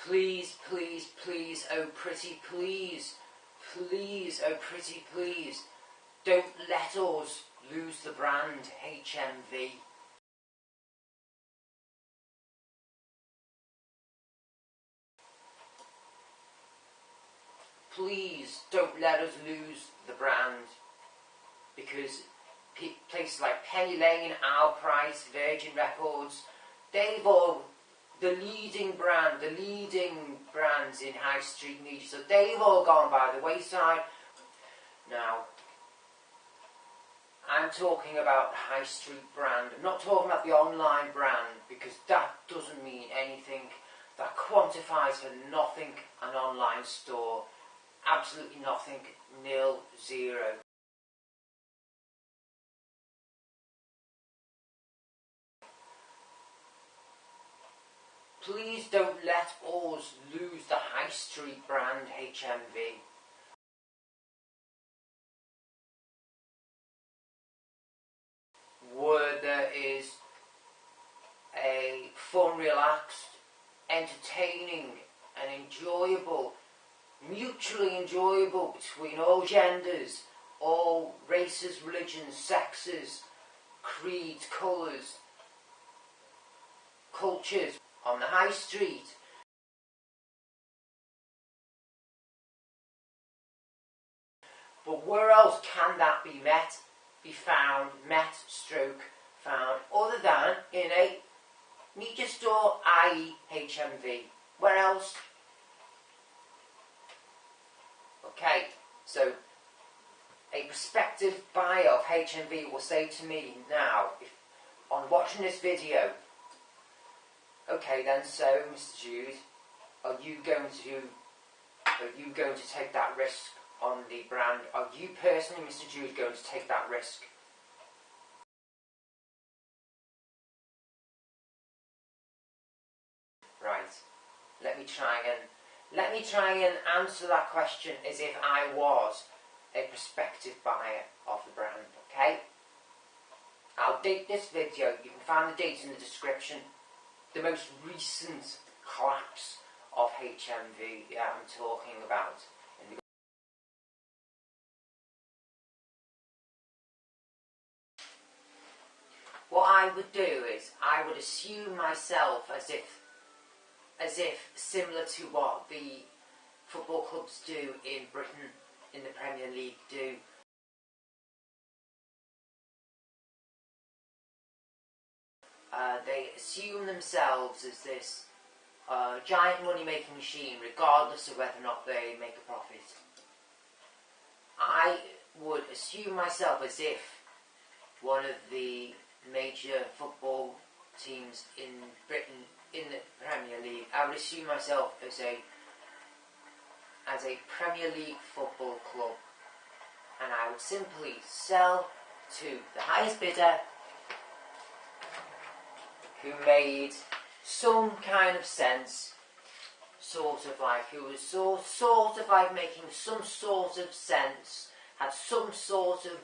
Please, please, please, oh pretty please, please, oh pretty please, don't let us lose the brand HMV. Please don't let us lose the brand, because places like Penny Lane, Our Price, Virgin Records, they've all, the leading brands in high street media, so they've all gone by the wayside. Now, I'm talking about the high street brand. I'm not talking about the online brand, because that doesn't mean anything. That quantifies for nothing an online store. Absolutely nothing. Nil, zero. Please don't let us lose the high street brand HMV. Where there is a fun, relaxed, entertaining and enjoyable, mutually enjoyable between all genders, all races, religions, sexes, creeds, colours, cultures on the high street. But where else can that be met, be found, found, other than in a media store, i.e. HMV? Where else? Okay, so a prospective buyer of HMV will say to me now, if on watching this video, okay then, so Mr. Jude, are you going to take that risk on the brand? Are you personally, Mr. Jude, going to take that risk? Right, let me try and answer that question as if I was a prospective buyer of the brand, okay? I'll date this video, you can find the dates in the description. The most recent collapse of HMV that I'm talking about. What I would do is, I would assume myself as if similar to what the football clubs do in Britain, in the Premier League do. They assume themselves as this giant money-making machine, regardless of whether or not they make a profit. I would assume myself as if one of the major football teams in Britain, in the Premier League, I would assume myself as a Premier League football club, and I would simply sell to the highest bidder, who made some kind of sense, who was sort of like making some sort of sense, had some sort of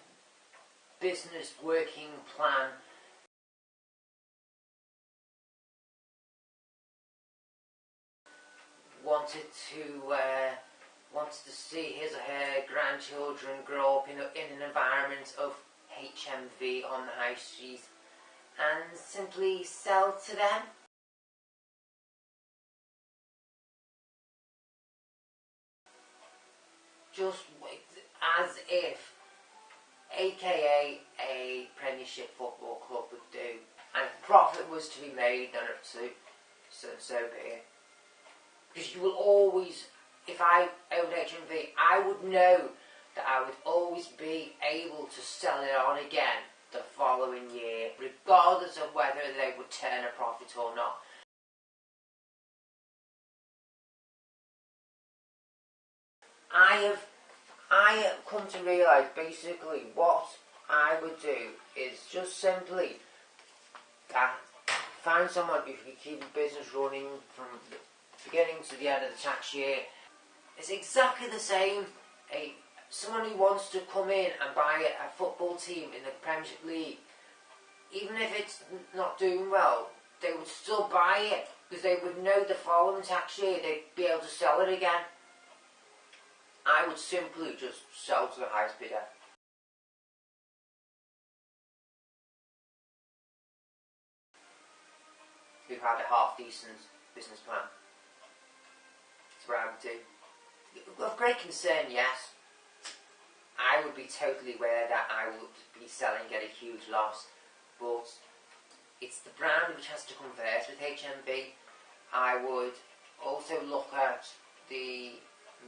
business working plan. Wanted to see his or her grandchildren grow up in an environment of HMV on the high street, and simply sell to them. Just as if, aka a Premiership football club would do, and if profit was to be made, then so be it. Because you will always, if I owned HMV, I would know that I would always be able to sell it on again the following year, regardless of whether they would turn a profit or not. I have come to realise basically what I would do is just simply find someone who can keep a business running from the beginning to the end of the tax year. It's exactly the same. Someone who wants to come in and buy a football team in the Premiership League, even if it's not doing well, they would still buy it because they would know the following tax year they'd be able to sell it again. I would simply just sell to the highest bidder. Who had a half-decent business plan. That's what I would do. Of great concern, yes. I would be totally aware that I would be selling at a huge loss, but it's the brand which has to come first with HMV. I would also look at the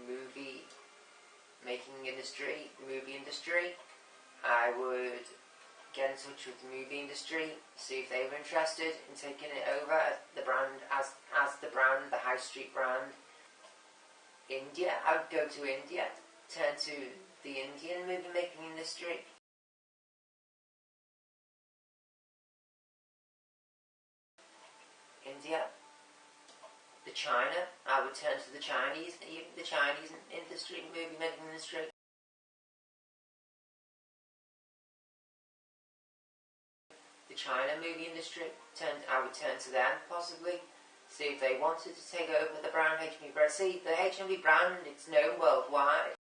movie industry. I would get in touch with the movie industry, see if they were interested in taking it over as the brand, the high street brand. India, I would go to India, turn to the Indian movie making industry. India. The China, I would turn to the Chinese industry, movie making industry. The China movie industry, I would turn to them possibly, see if they wanted to take over the brand HMV brand. See, the HMV brand, it's known worldwide.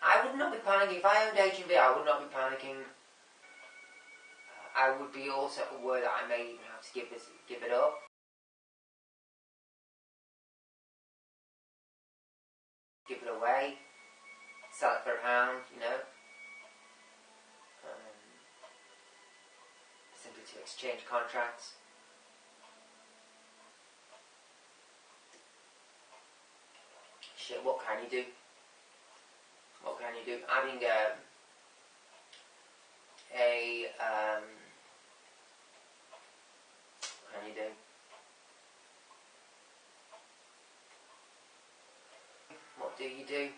I would not be panicking. If I owned HMV, I would not be panicking. I would be also aware that I may even have to give it up. Give it away. Sell it for £1, you know. Simply to exchange contracts. Shit, what can you do? What can you do? Adding what can you do? What do you do?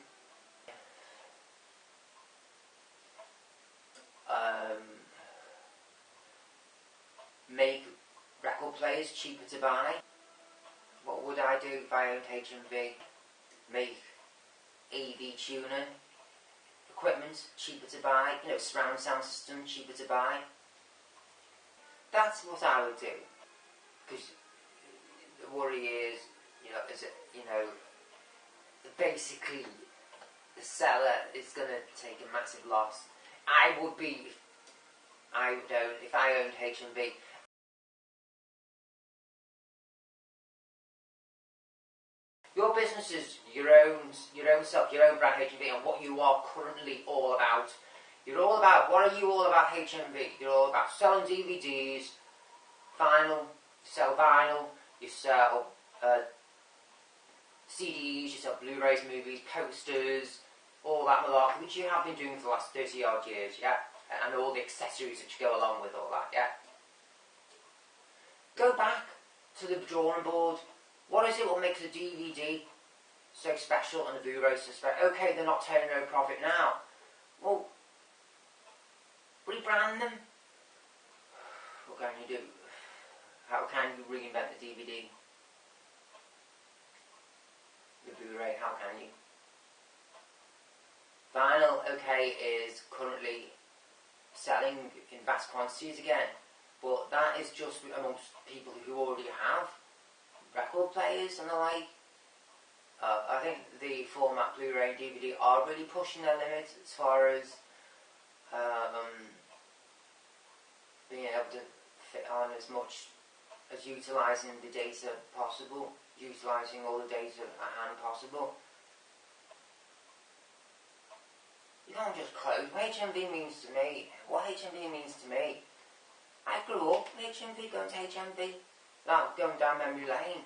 Make record players cheaper to buy. What would I do if I owned HMV? Make AV tuner equipment cheaper to buy, you know, surround sound system cheaper to buy. That's what I would do, because the worry is, basically the seller is going to take a massive loss. I would be, if I owned HMV. Your business is your own self, your own brand HMV, and what you are currently all about. You're all about, what are you all about HMV? You're all about selling DVDs, vinyl, you sell vinyl, you sell CDs, you sell Blu-rays, movies, posters, all that malarkey, which you have been doing for the last 30 odd years, yeah? And all the accessories which go along with all that, yeah? Go back to the drawing board. What is it what makes a DVD so special and a Blu-ray so special? Okay, they're not turning no profit now. Well, rebrand them. What can you do? How can you reinvent the DVD? The Blu-ray, how can you? Vinyl, okay, is currently selling in vast quantities again, but that is just amongst people who already have record players and the like. I think the format Blu-ray and DVD are really pushing their limits as far as being able to fit on as much as utilising the data possible, utilising all the data at hand possible. You can't just close. What HMV means to me, I grew up with HMV, going to HMV, like going down memory lane.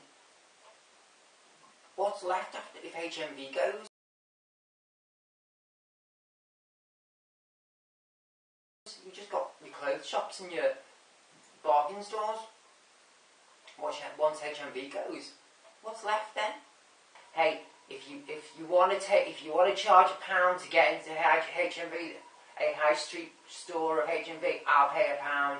What's left after if HMV goes? You just got your clothes shops and your bargain stores. Once HMV goes, what's left then? Hey, if you want to charge £1 to get into HMV, a high street store of H&V, I'll pay £1.